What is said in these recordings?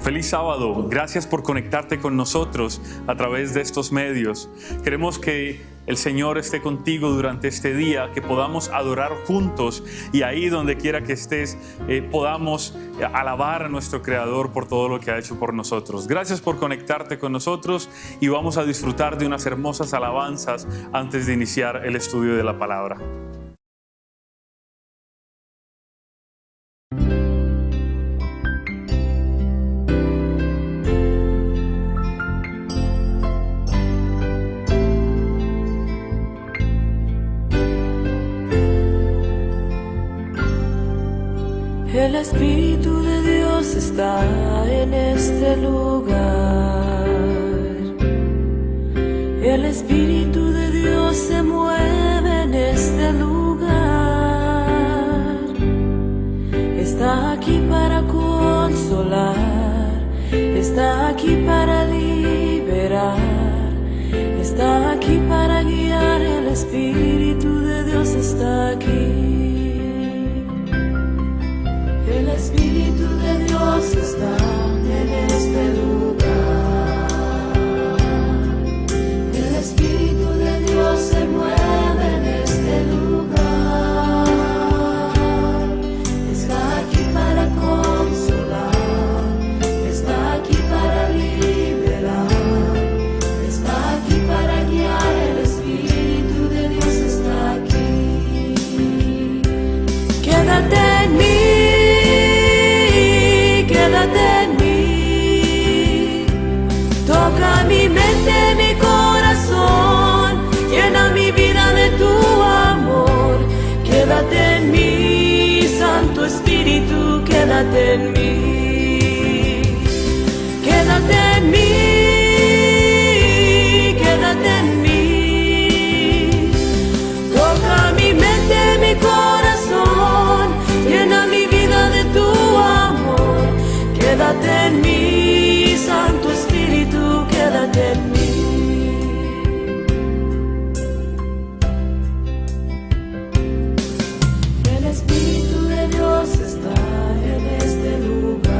Feliz sábado, gracias por conectarte con nosotros a través de estos medios. Queremos que el Señor esté contigo durante este día, que podamos adorar juntos y ahí donde quiera que estés podamos alabar a nuestro Creador por todo lo que ha hecho por nosotros. Gracias por conectarte con nosotros y vamos a disfrutar de unas hermosas alabanzas antes de iniciar el estudio de la palabra. El Espíritu de Dios está en este lugar. El Espíritu de Dios se mueve en este lugar. Está aquí para consolar, está aquí para liberar, está aquí para guiar. El Espíritu de Dios está aquí. El Espíritu de Dios está en este lugar. El Espíritu de Dios se mueve en este lugar. Está aquí para consolar, está aquí para liberar, está aquí para guiar. El Espíritu de Dios está aquí. Quédate en mí. Quédate en mí, toca mi mente, mi corazón, llena mi vida de tu amor. Quédate en mí, Santo Espíritu, quédate en mí. Quédate en mí, quédate en mí, toca mi mente, mi corazón, llena mi vida de tu amor. Quédate en mí, Santo Espíritu, quédate en mí. El Espíritu de Dios está en este lugar.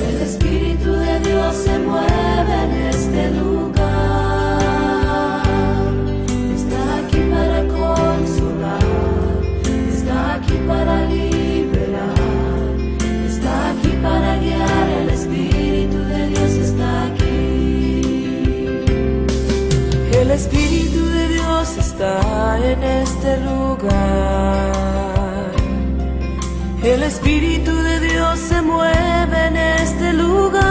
El Espíritu de Dios se mueve en este lugar. Está aquí para consolar, está aquí para liberar, para guiar. El Espíritu de Dios está aquí. El Espíritu de Dios está en este lugar. El Espíritu de Dios se mueve en este lugar.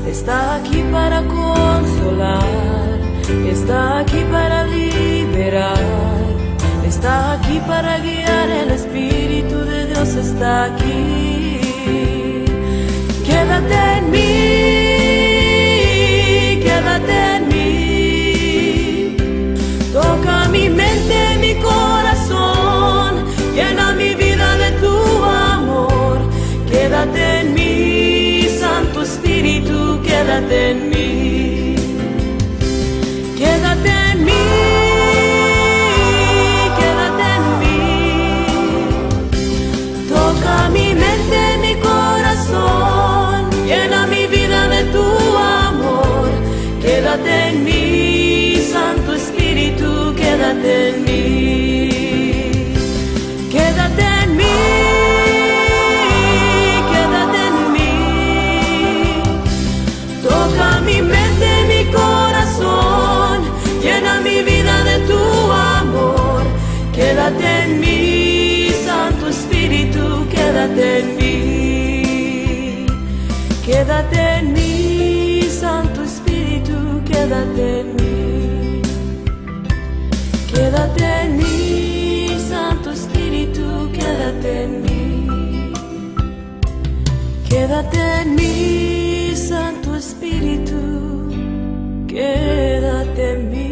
Está aquí para consolar, está aquí para liberar, está aquí para guiar. El Espíritu de Dios está aquí. Quédate en mí, quédate en mí, toca mi mente, mi corazón, llena mi vida de tu amor. Quédate en mí, Santo Espíritu, quédate en mí. Quédate en mí. Toca mi mente, mi corazón, llena mi vida de tu amor. Quédate en mí, Santo Espíritu, quédate en mí. Quédate en mí, quédate en mí. Toca mi mente, mi corazón, llena mi vida de tu amor. Quédate en mí, Santo Espíritu, quédate en mí. Quédate en mí, Santo Espíritu, quédate en mí. Quédate en mí, Santo Espíritu, quédate en mí. Quédate en mí, Santo Espíritu, quédate en mí.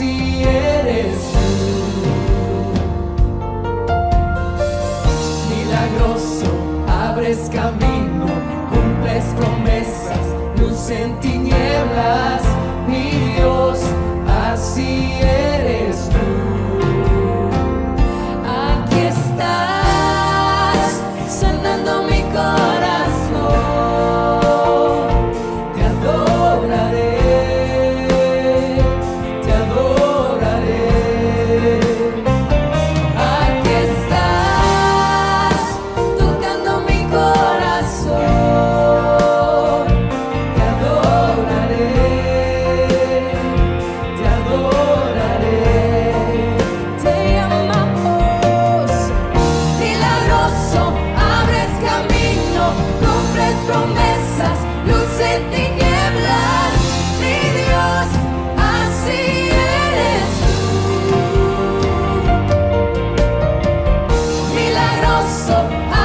así eres tú. Milagroso, abres camino, cumples promesas, luz en tinieblas, mi Dios, así eres tú. Aquí estás, sanando mi corazón, te adoraré, te adoraré. Aquí estás, tocando mi corazón, te adoraré, te adoraré. Te amamos, milagroso, abres camino, cumples promesas, luz en tinieblas, mi Dios, así eres tú. Milagroso,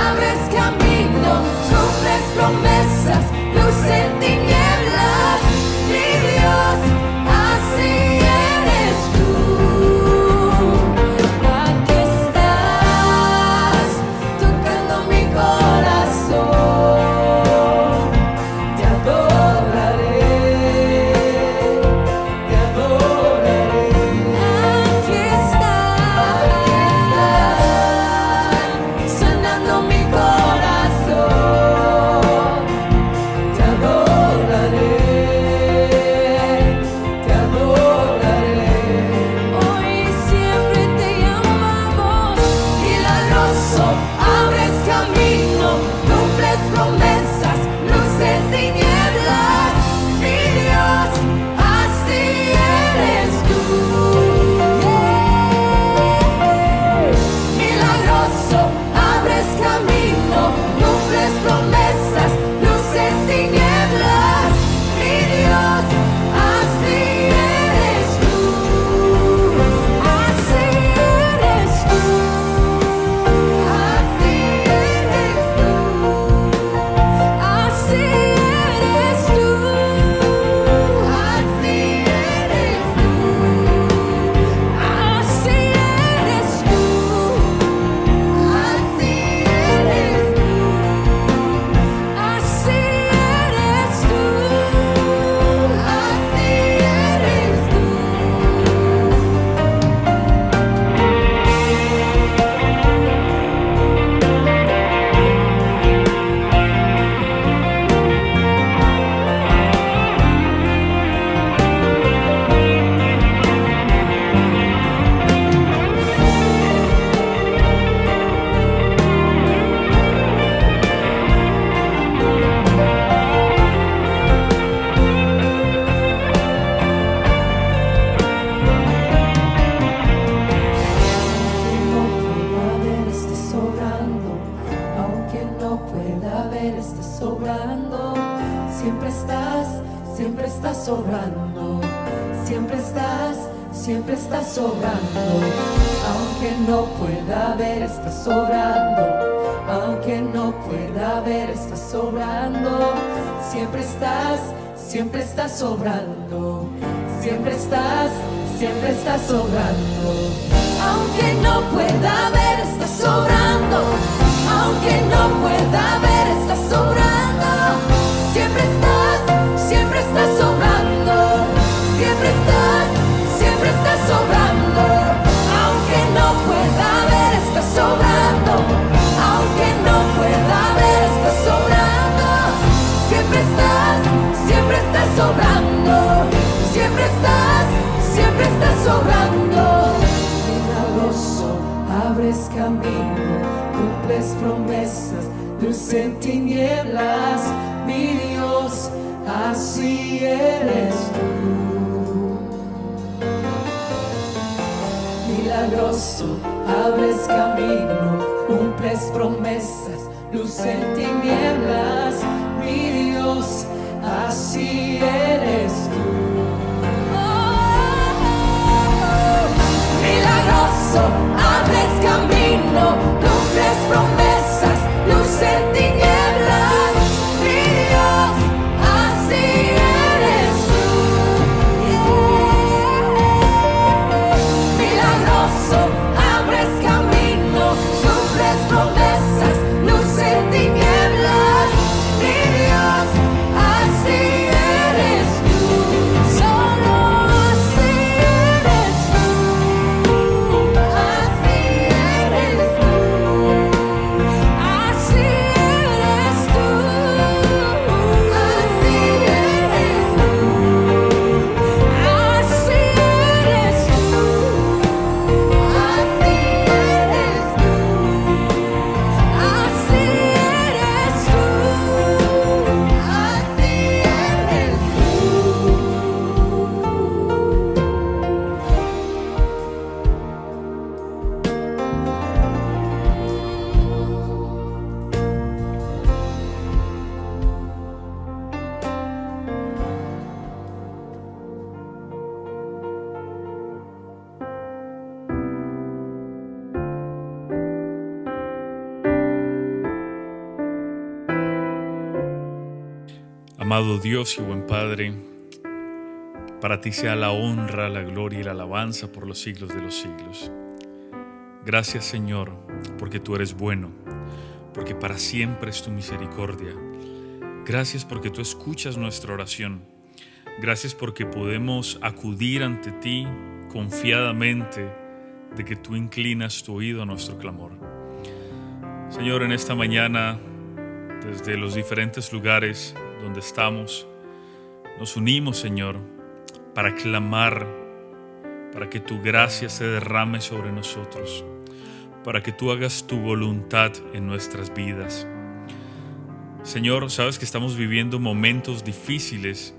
abres camino, cumples promesas, luz en tinieblas, mi Dios, así eres tú. Aquí estás, tocando mi corazón, te adoraré, te adoraré. Aquí estás, sanando mi corazón, te adoraré, te adoraré. Hoy siempre te amamos, milagroso, abres camino, cumples promesas, luz en tinieblas, mi Dios, así eres tú. Milagroso, abres camino, cumples promesas, luz en tinieblas, mi Dios, así eres tú, así eres tú, así eres tú, así eres tú, así eres tú, así eres tú, así eres tú, así eres tú, así eres tú. Aunque no pueda ver, estés sobrando. Siempre estás sobrando. Siempre estás sobrando. Aunque no pueda ver, estás sobrando. Aunque no pueda ver, estás sobrando. Siempre estás sobrando. Siempre estás sobrando. Aunque no pueda ver, estás sobrando. Aunque no pueda ver, estás sobrando. Siempre estás sobrando. Siempre estás sobrando. Aunque no pueda ver, estás sobrando. Aunque no pueda ver, estás sobrando. Siempre estás sobrando. Siempre estás sobrando. Milagroso, abres camino, cumples promesas, luz en tinieblas, mi Dios, así eres tú. Milagroso, abres camino, cumples promesas, luz en tinieblas, mi Dios, así eres tú. Milagroso, abres camino, cumples promesas, luz en tinieblas, mi Dios, así eres tú. Amado Dios y buen Padre, para ti sea la honra, la gloria y la alabanza por los siglos de los siglos. Gracias, Señor, porque tú eres bueno, porque para siempre es tu misericordia. Gracias porque tú escuchas nuestra oración. Gracias porque podemos acudir ante ti confiadamente de que tú inclinas tu oído a nuestro clamor. Señor, en esta mañana, desde los diferentes lugares donde estamos, nos unimos, Señor, para clamar, para que tu gracia se derrame sobre nosotros, para que tú hagas tu voluntad en nuestras vidas. Señor, sabes que estamos viviendo momentos difíciles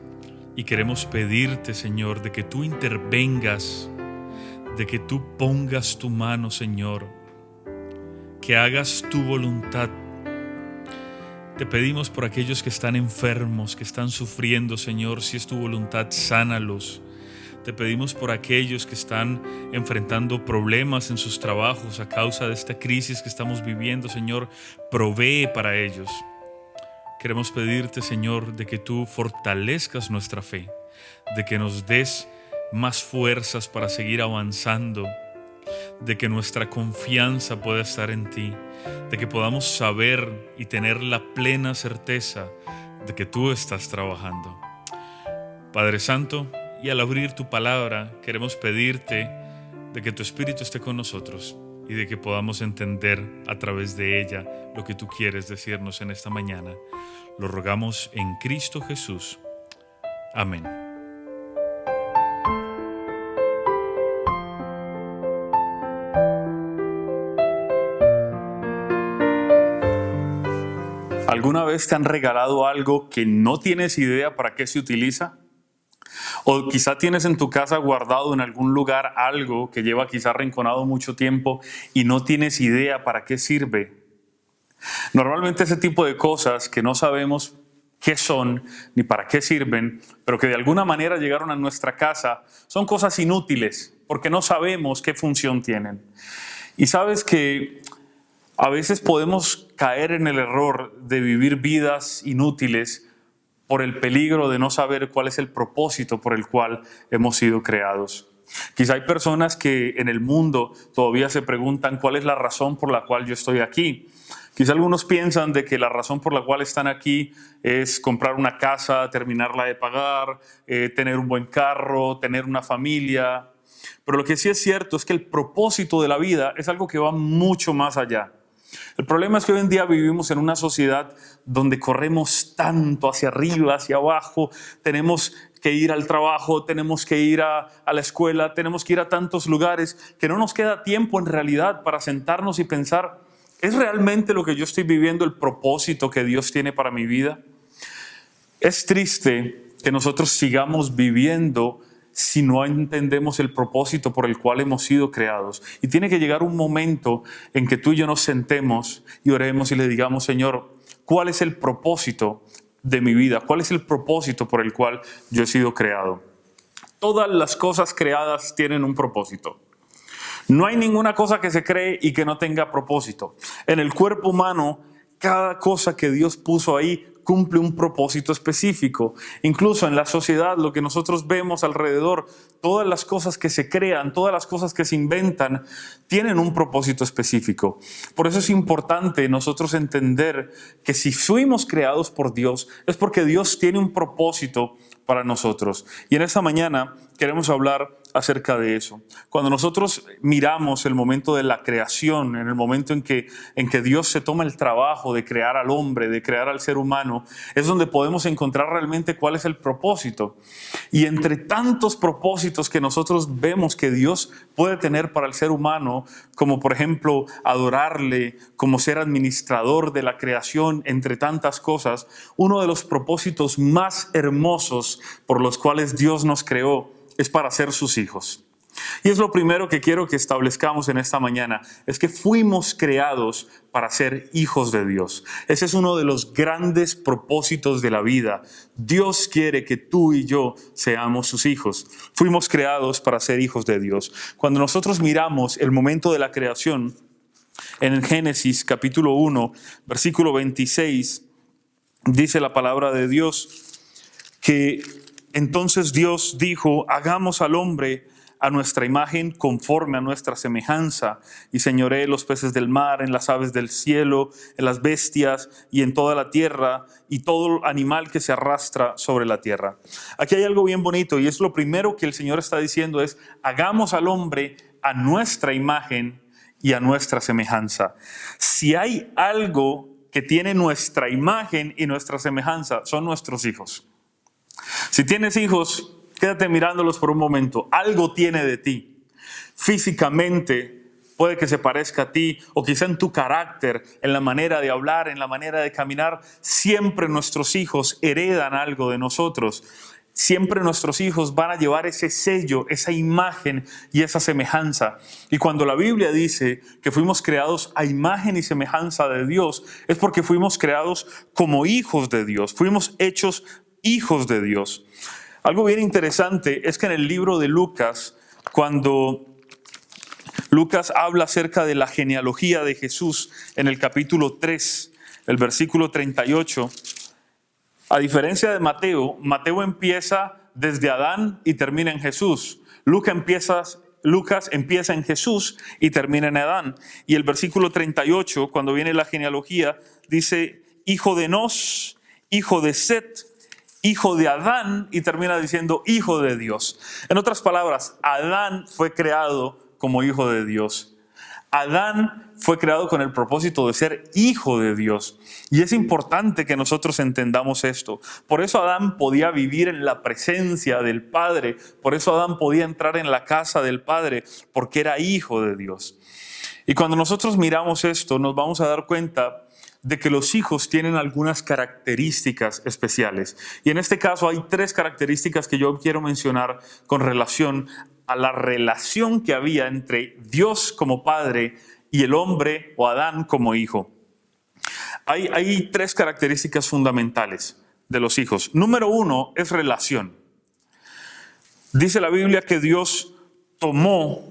y queremos pedirte, Señor, de que tú intervengas, de que tú pongas tu mano, Señor, que hagas tu voluntad. Te pedimos por aquellos que están enfermos, que están sufriendo, Señor, si es tu voluntad, sánalos. Te pedimos por aquellos que están enfrentando problemas en sus trabajos a causa de esta crisis que estamos viviendo, Señor, provee para ellos. Queremos pedirte, Señor, de que tú fortalezcas nuestra fe, de que nos des más fuerzas para seguir avanzando, de que nuestra confianza pueda estar en ti, de que podamos saber y tener la plena certeza de que tú estás trabajando. Padre Santo, y al abrir tu palabra, queremos pedirte de que tu Espíritu esté con nosotros y de que podamos entender a través de ella lo que tú quieres decirnos en esta mañana. Lo rogamos en Cristo Jesús. Amén. ¿Alguna vez te han regalado algo que no tienes idea para qué se utiliza? O quizá tienes en tu casa guardado en algún lugar algo que lleva quizá arrinconado mucho tiempo y no tienes idea para qué sirve. Normalmente ese tipo de cosas que no sabemos qué son ni para qué sirven, pero que de alguna manera llegaron a nuestra casa, son cosas inútiles porque no sabemos qué función tienen. Y sabes que a veces podemos caer en el error de vivir vidas inútiles por el peligro de no saber cuál es el propósito por el cual hemos sido creados. Quizá hay personas que en el mundo todavía se preguntan cuál es la razón por la cual yo estoy aquí. Quizá algunos piensan de que la razón por la cual están aquí es comprar una casa, terminarla de pagar, tener un buen carro, tener una familia. Pero lo que sí es cierto es que el propósito de la vida es algo que va mucho más allá. El problema es que hoy en día vivimos en una sociedad donde corremos tanto hacia arriba, hacia abajo, tenemos que ir al trabajo, tenemos que ir a la escuela, tenemos que ir a tantos lugares que no nos queda tiempo en realidad para sentarnos y pensar, ¿es realmente lo que yo estoy viviendo el propósito que Dios tiene para mi vida? Es triste que nosotros sigamos viviendo si no entendemos el propósito por el cual hemos sido creados. Y tiene que llegar un momento en que tú y yo nos sentemos y oremos y le digamos, Señor, ¿cuál es el propósito de mi vida? ¿Cuál es el propósito por el cual yo he sido creado? Todas las cosas creadas tienen un propósito. No hay ninguna cosa que se cree y que no tenga propósito. En el cuerpo humano, cada cosa que Dios puso ahí cumple un propósito específico. Incluso en la sociedad, lo que nosotros vemos alrededor, todas las cosas que se crean, todas las cosas que se inventan, tienen un propósito específico. Por eso es importante nosotros entender que si fuimos creados por Dios, es porque Dios tiene un propósito para nosotros. Y en esta mañana queremos hablar acerca de eso. Cuando nosotros miramos el momento de la creación, en el momento en que Dios se toma el trabajo de crear al hombre, de crear al ser humano, es donde podemos encontrar realmente cuál es el propósito. Y entre tantos propósitos que nosotros vemos que Dios puede tener para el ser humano, como por ejemplo adorarle, como ser administrador de la creación, entre tantas cosas, uno de los propósitos más hermosos por los cuales Dios nos creó es para ser sus hijos. Y es lo primero que quiero que establezcamos en esta mañana, es que fuimos creados para ser hijos de Dios. Ese es uno de los grandes propósitos de la vida. Dios quiere que tú y yo seamos sus hijos. Fuimos creados para ser hijos de Dios. Cuando nosotros miramos el momento de la creación, en el Génesis capítulo 1, versículo 26, dice la palabra de Dios: que entonces Dios dijo, hagamos al hombre a nuestra imagen, conforme a nuestra semejanza, y señoree los peces del mar, en las aves del cielo, en las bestias y en toda la tierra, y todo animal que se arrastra sobre la tierra. Aquí hay algo bien bonito, y es lo primero que el Señor está diciendo, es hagamos al hombre a nuestra imagen y a nuestra semejanza. Si hay algo que tiene nuestra imagen y nuestra semejanza, son nuestros hijos. Si tienes hijos, quédate mirándolos por un momento. Algo tiene de ti. Físicamente puede que se parezca a ti, o quizá en tu carácter, en la manera de hablar, en la manera de caminar. Siempre nuestros hijos heredan algo de nosotros. Siempre nuestros hijos van a llevar ese sello, esa imagen y esa semejanza. Y cuando la Biblia dice que fuimos creados a imagen y semejanza de Dios, es porque fuimos creados como hijos de Dios. Fuimos hechos hijos de Dios. Algo bien interesante es que en el libro de Lucas, cuando Lucas habla acerca de la genealogía de Jesús, en el capítulo 3, el versículo 38, a diferencia de Mateo, Mateo empieza desde Adán y termina en Jesús. Lucas empieza en Jesús y termina en Adán. Y el versículo 38, cuando viene la genealogía, dice, hijo de Nos, hijo de Set, hijo de Adán, y termina diciendo hijo de Dios. En otras palabras, Adán fue creado como hijo de Dios. Adán fue creado con el propósito de ser hijo de Dios. Y es importante que nosotros entendamos esto. Por eso Adán podía vivir en la presencia del Padre. Por eso Adán podía entrar en la casa del Padre, porque era hijo de Dios. Y cuando nosotros miramos esto, nos vamos a dar cuenta de que los hijos tienen algunas características especiales. Y en este caso hay 3 características que yo quiero mencionar con relación a la relación que había entre Dios como padre y el hombre o Adán como hijo. Hay 3 características fundamentales de los hijos. Número 1 es relación. Dice la Biblia que Dios tomó,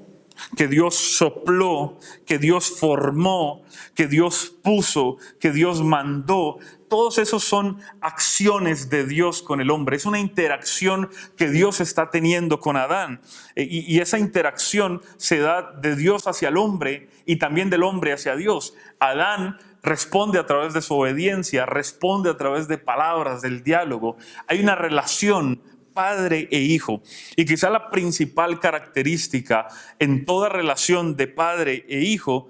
que Dios sopló, que Dios formó, que Dios puso, que Dios mandó. Todos esos son acciones de Dios con el hombre. Es una interacción que Dios está teniendo con Adán. Y esa interacción se da de Dios hacia el hombre y también del hombre hacia Dios. Adán responde a través de su obediencia, responde a través de palabras, del diálogo. Hay una relación padre e hijo. Y quizá la principal característica en toda relación de padre e hijo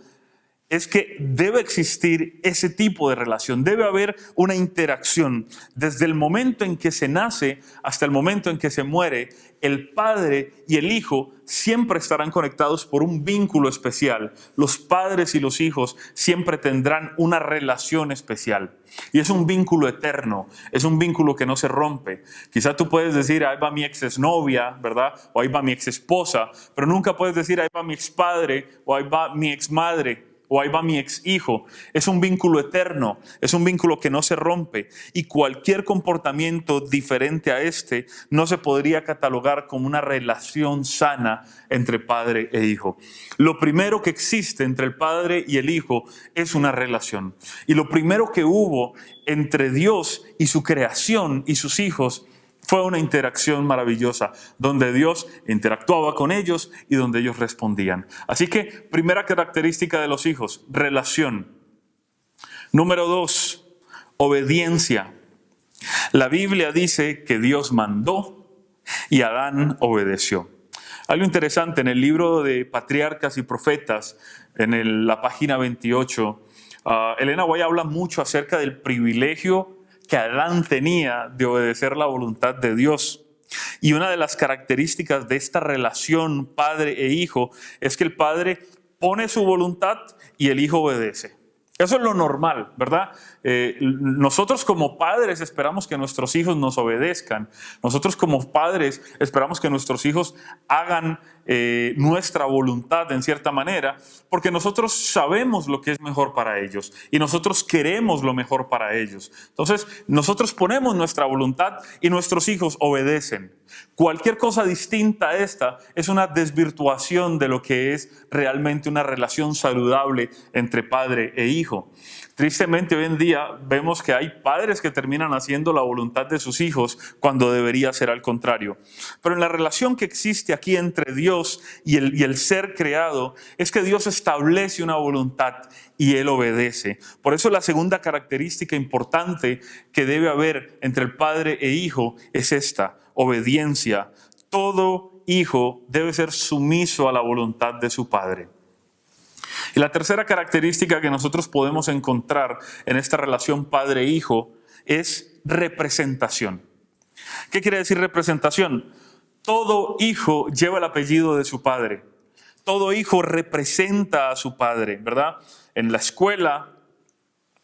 es que debe existir ese tipo de relación. Debe haber una interacción. Desde el momento en que se nace hasta el momento en que se muere, el padre y el hijo siempre estarán conectados por un vínculo especial. Los padres y los hijos siempre tendrán una relación especial. Y es un vínculo eterno, es un vínculo que no se rompe. Quizá tú puedes decir, ahí va mi exnovia, ¿verdad? O ahí va mi exesposa, pero nunca puedes decir, ahí va mi expadre o ahí va mi exmadre. O ahí va mi ex hijo. Es un vínculo eterno, es un vínculo que no se rompe. Y cualquier comportamiento diferente a este no se podría catalogar como una relación sana entre padre e hijo. Lo primero que existe entre el padre y el hijo es una relación. Y lo primero que hubo entre Dios y su creación y sus hijos fue una interacción maravillosa, donde Dios interactuaba con ellos y donde ellos respondían. Así que, primera característica de los hijos, relación. Número 2, obediencia. La Biblia dice que Dios mandó y Adán obedeció. Algo interesante, en el libro de Patriarcas y Profetas, en la página 28, Elena White habla mucho acerca del privilegio que Adán tenía de obedecer la voluntad de Dios. Y una de las características de esta relación padre e hijo es que el padre pone su voluntad y el hijo obedece. Eso es lo normal, ¿verdad? Nosotros como padres esperamos que nuestros hijos nos obedezcan. Nosotros como padres esperamos que nuestros hijos hagan nuestra voluntad en cierta manera, porque nosotros sabemos lo que es mejor para ellos y nosotros queremos lo mejor para ellos. Entonces, nosotros ponemos nuestra voluntad y nuestros hijos obedecen. Cualquier cosa distinta a esta es una desvirtuación de lo que es realmente una relación saludable entre padre e hijo. Tristemente hoy en día vemos que hay padres que terminan haciendo la voluntad de sus hijos cuando debería ser al contrario. Pero en la relación que existe aquí entre Dios y el ser creado es que Dios establece una voluntad y Él obedece. Por eso la segunda característica importante que debe haber entre el padre e hijo es esta: obediencia. Todo hijo debe ser sumiso a la voluntad de su padre. Y la tercera característica que nosotros podemos encontrar en esta relación padre-hijo es representación. ¿Qué quiere decir representación? Todo hijo lleva el apellido de su padre. Todo hijo representa a su padre, ¿verdad? En la escuela,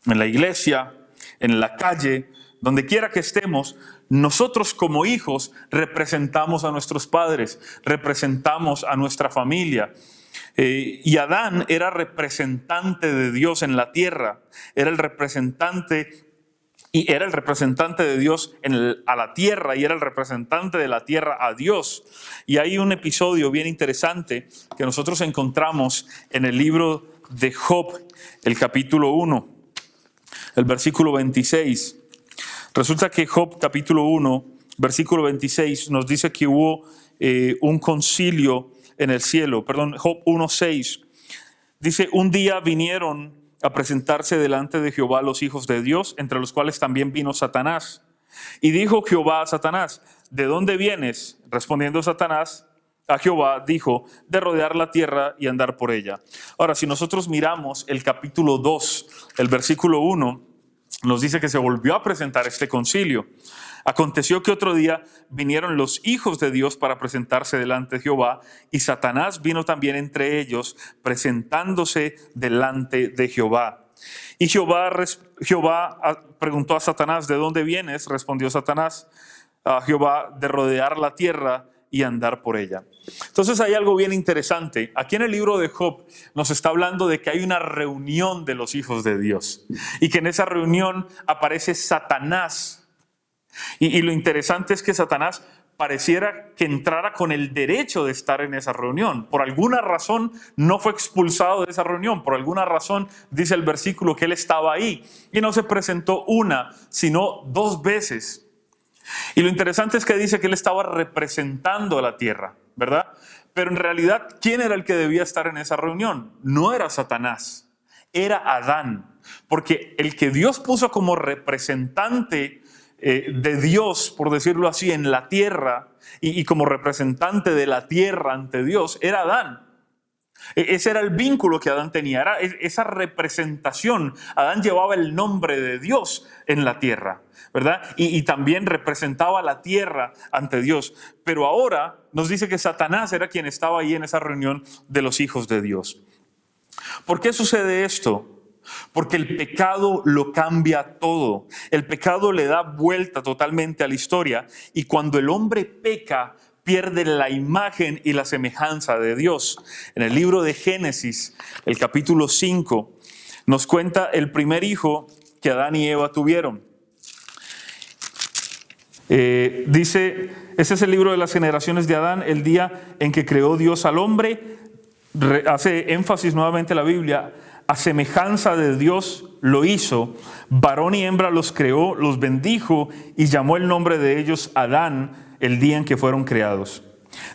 en la iglesia, en la calle, donde quiera que estemos, nosotros como hijos representamos a nuestros padres, representamos a nuestra familia. Y Adán era representante de Dios en la tierra, era el representante de Dios a la tierra y era el representante de la tierra a Dios. Y hay un episodio bien interesante que nosotros encontramos en el libro de Job, el capítulo 1, el versículo 26. Resulta que Job capítulo 1, versículo 26 nos dice que hubo un concilio en el cielo. Job 1:6 dice: un día vinieron a presentarse delante de Jehová los hijos de Dios, entre los cuales también vino Satanás. Y dijo Jehová a Satanás: ¿de dónde vienes? Respondiendo Satanás a Jehová, dijo: de rodear la tierra y andar por ella. Ahora, si nosotros miramos el capítulo 2, el versículo 1, nos dice que se volvió a presentar este concilio. Aconteció que otro día vinieron los hijos de Dios para presentarse delante de Jehová, y Satanás vino también entre ellos, presentándose delante de Jehová. Y Jehová preguntó a Satanás: ¿de dónde vienes? Respondió Satanás a Jehová: de rodear la tierra y andar por ella. Entonces hay algo bien interesante. Aquí en el libro de Job nos está hablando de que hay una reunión de los hijos de Dios y que en esa reunión aparece Satanás. Y lo interesante es que Satanás pareciera que entrara con el derecho de estar en esa reunión. Por alguna razón no fue expulsado de esa reunión. Por alguna razón dice el versículo que él estaba ahí y no se presentó una, sino 2 veces. Y lo interesante es que dice que él estaba representando a la tierra, ¿verdad? Pero en realidad, ¿quién era el que debía estar en esa reunión? No era Satanás, era Adán. Porque el que Dios puso como representante de Dios, por decirlo así, en la tierra y como representante de la tierra ante Dios, era Adán. Ese era el vínculo que Adán tenía, era esa representación. Adán llevaba el nombre de Dios en la tierra, ¿verdad? Y también representaba la tierra ante Dios. Pero ahora nos dice que Satanás era quien estaba ahí en esa reunión de los hijos de Dios. ¿Por qué sucede esto? Porque el pecado lo cambia todo. El pecado le da vuelta totalmente a la historia. Y cuando el hombre peca, pierde la imagen y la semejanza de Dios. En el libro de Génesis, el capítulo 5, nos cuenta el primer hijo que Adán y Eva tuvieron. Dice, ese es el libro de las generaciones de Adán, el día en que creó Dios al hombre. Hace énfasis nuevamente la Biblia: a semejanza de Dios lo hizo, varón y hembra los creó, los bendijo y llamó el nombre de ellos Adán el día en que fueron creados.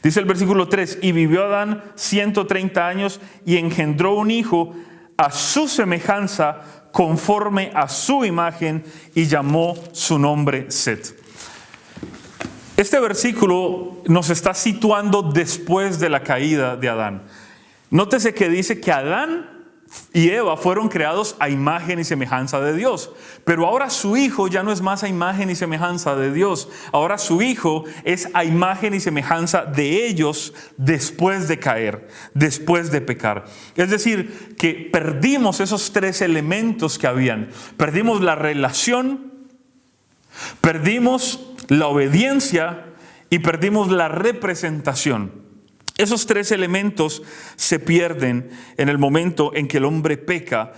Dice el versículo 3: y vivió Adán 130 años y engendró un hijo a su semejanza, conforme a su imagen, y llamó su nombre Set. Este versículo nos está situando después de la caída de Adán. Nótese que dice que Adán y Eva fueron creados a imagen y semejanza de Dios. Pero ahora su hijo ya no es más a imagen y semejanza de Dios. Ahora su hijo es a imagen y semejanza de ellos después de caer, después de pecar. Es decir, que perdimos esos 3 elementos que habían. Perdimos la relación, perdimos la obediencia y perdimos la representación. Esos 3 elementos se pierden en el momento en que el hombre peca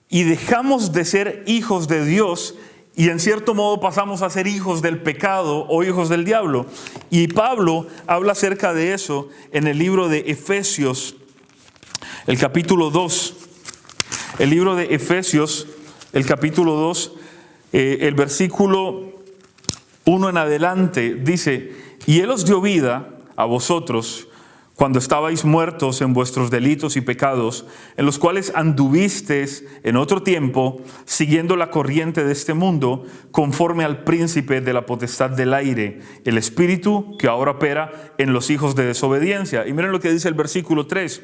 y dejamos de ser hijos de Dios y en cierto modo pasamos a ser hijos del pecado o hijos del diablo. Y Pablo habla acerca de eso en el libro de Efesios, el capítulo 2. El libro de Efesios, el capítulo 2, el versículo 1 en adelante, dice: y Él os dio vida a vosotros cuando estabais muertos en vuestros delitos y pecados, en los cuales anduvisteis en otro tiempo, siguiendo la corriente de este mundo, conforme al príncipe de la potestad del aire, el espíritu que ahora opera en los hijos de desobediencia. Y miren lo que dice el versículo 3.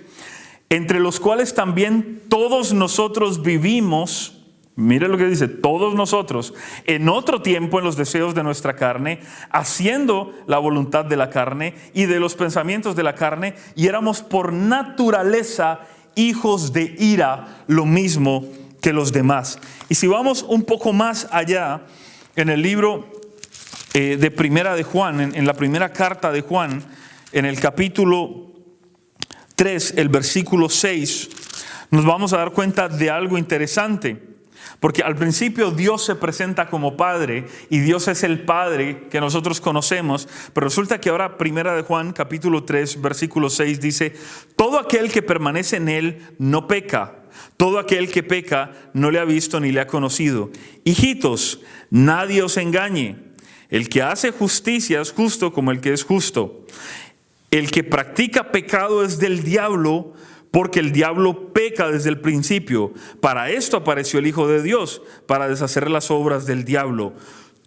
Entre los cuales también todos nosotros vivimos, miren lo que dice, todos nosotros, en otro tiempo en los deseos de nuestra carne, haciendo la voluntad de la carne y de los pensamientos de la carne, y éramos por naturaleza hijos de ira, lo mismo que los demás. Y si vamos un poco más allá, en el libro de Primera de Juan, en la primera carta de Juan, en el capítulo 3, el versículo 6, nos vamos a dar cuenta de algo interesante. Porque al principio Dios se presenta como Padre y Dios es el Padre que nosotros conocemos, pero resulta que ahora Primera de Juan capítulo 3 versículo 6 dice: todo aquel que permanece en Él no peca, todo aquel que peca no le ha visto ni le ha conocido. Hijitos, nadie os engañe, el que hace justicia es justo como el que es justo. El que practica pecado es del diablo, porque el diablo peca desde el principio. Para esto apareció el Hijo de Dios, para deshacer las obras del diablo.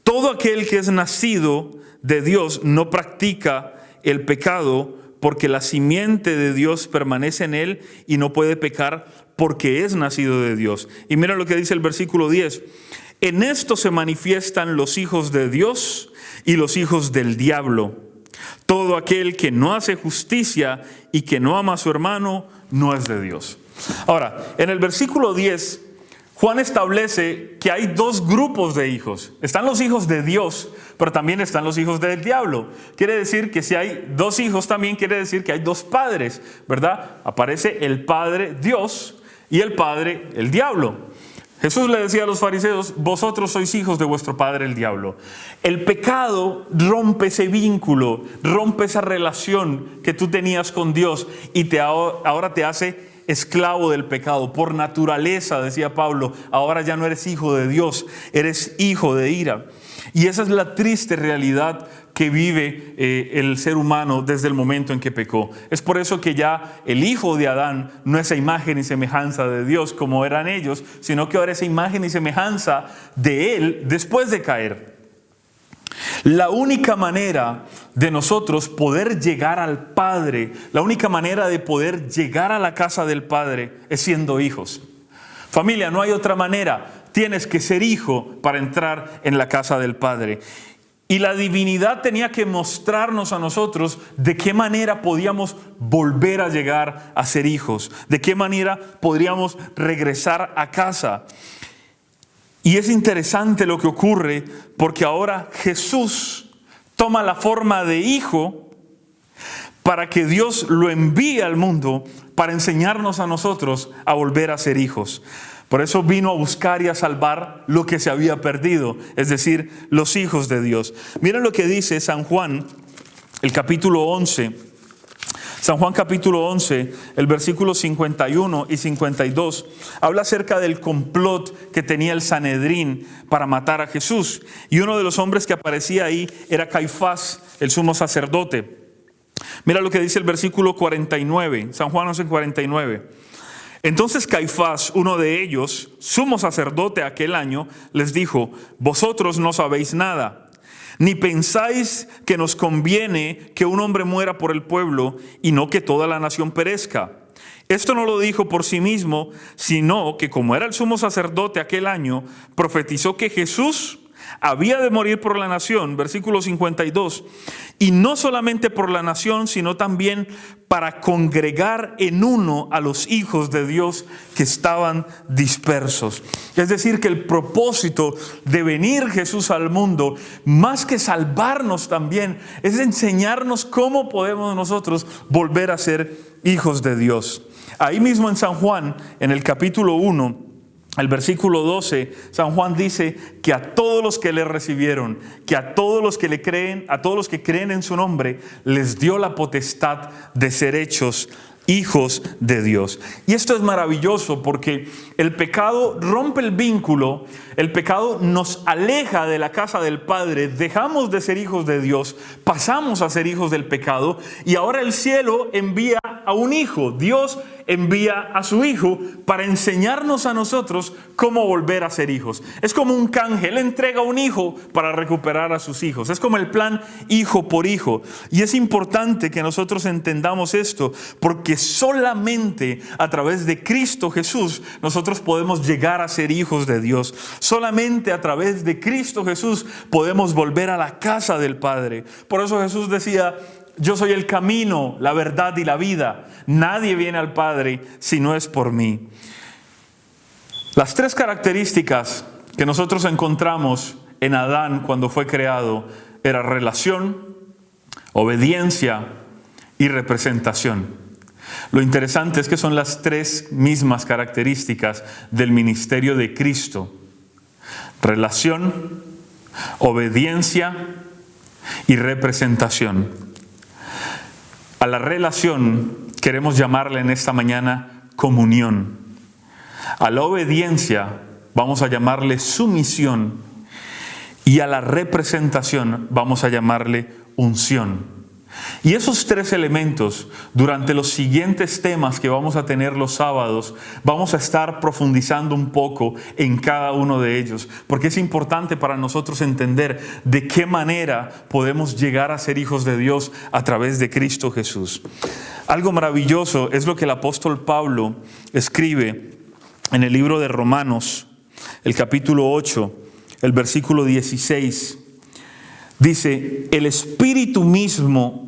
Todo aquel que es nacido de Dios no practica el pecado, porque la simiente de Dios permanece en él y no puede pecar porque es nacido de Dios. Y mira lo que dice el versículo 10. En esto se manifiestan los hijos de Dios y los hijos del diablo. Todo aquel que no hace justicia y que no ama a su hermano no es de Dios. Ahora, en el versículo 10, Juan establece que hay dos grupos de hijos. Están los hijos de Dios, pero también están los hijos del diablo. Quiere decir que si hay dos hijos, también quiere decir que hay dos padres, ¿verdad? Aparece el Padre Dios y el Padre el diablo. Jesús le decía a los fariseos: vosotros sois hijos de vuestro padre el diablo. El pecado rompe ese vínculo, rompe esa relación que tú tenías con Dios y ahora te hace esclavo del pecado. Por naturaleza, decía Pablo, ahora ya no eres hijo de Dios, eres hijo de ira. Y esa es la triste realidad que vive el ser humano desde el momento en que pecó. Es por eso que ya el hijo de Adán no es a imagen y semejanza de Dios como eran ellos, sino que ahora es a imagen y semejanza de Él después de caer. La única manera de nosotros poder llegar al Padre, la única manera de poder llegar a la casa del Padre es siendo hijos. Familia, no hay otra manera. Tienes que ser hijo para entrar en la casa del Padre. Y la divinidad tenía que mostrarnos a nosotros de qué manera podíamos volver a llegar a ser hijos, de qué manera podríamos regresar a casa. Y es interesante lo que ocurre, porque ahora Jesús toma la forma de hijo para que Dios lo envíe al mundo para enseñarnos a nosotros a volver a ser hijos. Por eso vino a buscar y a salvar lo que se había perdido, es decir, los hijos de Dios. Miren lo que dice San Juan, el capítulo 11. San Juan capítulo 11, el versículo 51 y 52, habla acerca del complot que tenía el Sanedrín para matar a Jesús. Y uno de los hombres que aparecía ahí era Caifás, el sumo sacerdote. Mira lo que dice el versículo 49, San Juan 11, 49. Entonces Caifás, uno de ellos, sumo sacerdote aquel año, les dijo: vosotros no sabéis nada, ni pensáis que nos conviene que un hombre muera por el pueblo y no que toda la nación perezca. Esto no lo dijo por sí mismo, sino que como era el sumo sacerdote aquel año, profetizó que Jesús había de morir por la nación, versículo 52, y no solamente por la nación, sino también para congregar en uno a los hijos de Dios que estaban dispersos. Es decir, que el propósito de venir Jesús al mundo, más que salvarnos también, es enseñarnos cómo podemos nosotros volver a ser hijos de Dios. Ahí mismo en San Juan, en el capítulo 1, el versículo 12, San Juan dice que a todos los que le recibieron, que a todos los que le creen, a todos los que creen en su nombre, les dio la potestad de ser hechos hijos de Dios. Y esto es maravilloso porque el pecado rompe el vínculo, el pecado nos aleja de la casa del Padre, dejamos de ser hijos de Dios, pasamos a ser hijos del pecado y ahora el cielo envía a un hijo. Dios envía a su hijo para enseñarnos a nosotros cómo volver a ser hijos. Es como un canje, él entrega un hijo para recuperar a sus hijos. Es como el plan hijo por hijo. Y es importante que nosotros entendamos esto, porque solamente a través de Cristo Jesús nosotros podemos llegar a ser hijos de Dios. Solamente a través de Cristo Jesús podemos volver a la casa del Padre. Por eso Jesús decía: yo soy el camino, la verdad y la vida. Nadie viene al Padre si no es por mí. Las tres características que nosotros encontramos en Adán cuando fue creado era relación, obediencia y representación. Lo interesante es que son las tres mismas características del ministerio de Cristo: relación, obediencia y representación. A la relación queremos llamarle en esta mañana comunión. A la obediencia vamos a llamarle sumisión. Y a la representación vamos a llamarle unción. Y esos tres elementos, durante los siguientes temas que vamos a tener los sábados, vamos a estar profundizando un poco en cada uno de ellos, porque es importante para nosotros entender de qué manera podemos llegar a ser hijos de Dios a través de Cristo Jesús. Algo maravilloso es lo que el apóstol Pablo escribe en el libro de Romanos, el capítulo 8, el versículo 16. Dice: el Espíritu mismo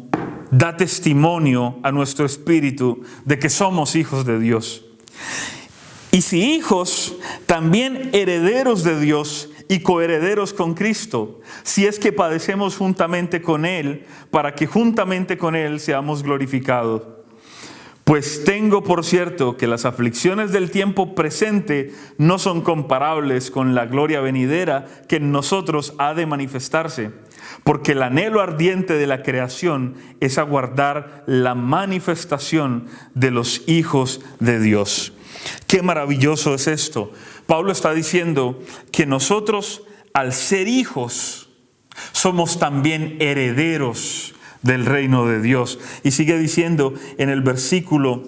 da testimonio a nuestro espíritu de que somos hijos de Dios. Y si hijos, también herederos de Dios y coherederos con Cristo, si es que padecemos juntamente con Él, para que juntamente con Él seamos glorificados. Pues tengo por cierto que las aflicciones del tiempo presente no son comparables con la gloria venidera que en nosotros ha de manifestarse. Porque el anhelo ardiente de la creación es aguardar la manifestación de los hijos de Dios. Qué maravilloso es esto. Pablo está diciendo que nosotros, al ser hijos, somos también herederos del reino de Dios. Y sigue diciendo en el versículo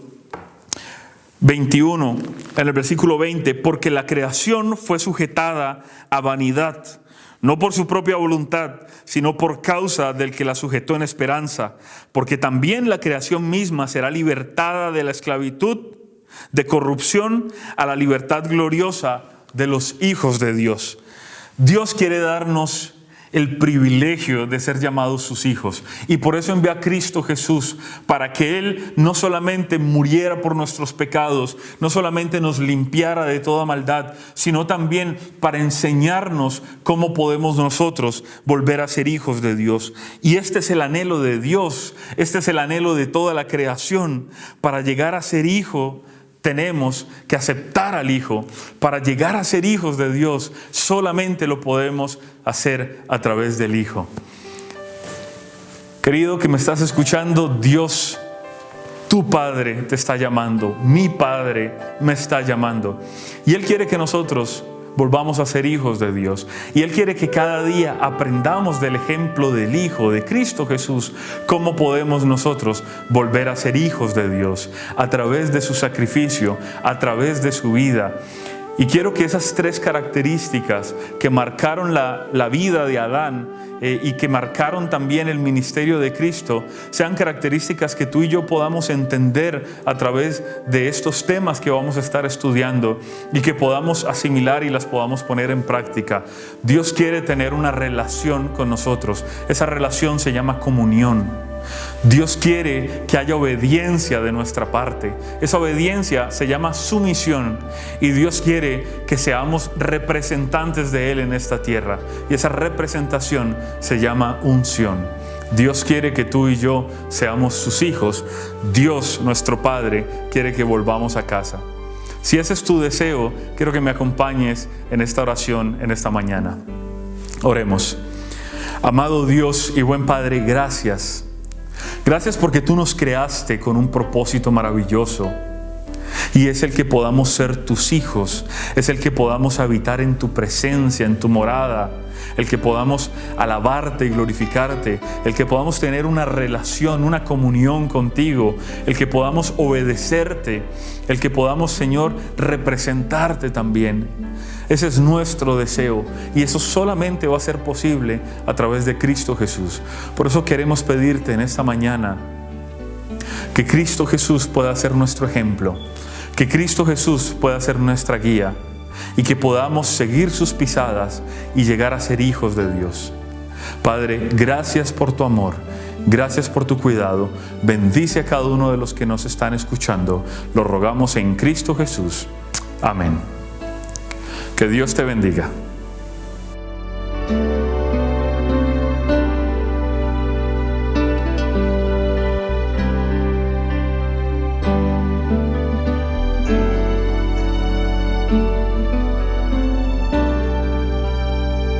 21, en el versículo 20, porque la creación fue sujetada a vanidad, no por su propia voluntad, sino por causa del que la sujetó en esperanza, porque también la creación misma será libertada de la esclavitud, de corrupción, a la libertad gloriosa de los hijos de Dios. Dios quiere darnos el privilegio de ser llamados sus hijos. Y por eso envió a Cristo Jesús, para que Él no solamente muriera por nuestros pecados, no solamente nos limpiara de toda maldad, sino también para enseñarnos cómo podemos nosotros volver a ser hijos de Dios. Y este es el anhelo de Dios, este es el anhelo de toda la creación. Para llegar a ser hijo, tenemos que aceptar al Hijo. Para llegar a ser hijos de Dios, solamente lo podemos hacer a través del Hijo. Querido que me estás escuchando, Dios, tu Padre te está llamando, mi Padre me está llamando. Y Él quiere que nosotros volvamos a ser hijos de Dios. Y Él quiere que cada día aprendamos del ejemplo del Hijo, de Cristo Jesús, cómo podemos nosotros volver a ser hijos de Dios a través de su sacrificio, a través de su vida. Y quiero que esas tres características que marcaron la vida de Adán y que marcaron también el ministerio de Cristo sean características que tú y yo podamos entender a través de estos temas que vamos a estar estudiando y que podamos asimilar y las podamos poner en práctica. Dios quiere tener una relación con nosotros. Esa relación se llama comunión. Dios quiere que haya obediencia de nuestra parte. Esa obediencia se llama sumisión. Y Dios quiere que seamos representantes de Él en esta tierra. Y esa representación se llama unción. Dios quiere que tú y yo seamos sus hijos. Dios, nuestro Padre, quiere que volvamos a casa. Si ese es tu deseo, quiero que me acompañes en esta oración en esta mañana. Oremos. Amado Dios y buen Padre, gracias. Gracias porque tú nos creaste con un propósito maravilloso. Y es el que podamos ser tus hijos, es el que podamos habitar en tu presencia, en tu morada, el que podamos alabarte y glorificarte, el que podamos tener una relación, una comunión contigo, el que podamos obedecerte, el que podamos, Señor, representarte también. Ese es nuestro deseo y eso solamente va a ser posible a través de Cristo Jesús. Por eso queremos pedirte en esta mañana que Cristo Jesús pueda ser nuestro ejemplo, que Cristo Jesús pueda ser nuestra guía y que podamos seguir sus pisadas y llegar a ser hijos de Dios. Padre, gracias por tu amor, gracias por tu cuidado. Bendice a cada uno de los que nos están escuchando. Lo rogamos en Cristo Jesús. Amén. Que Dios te bendiga.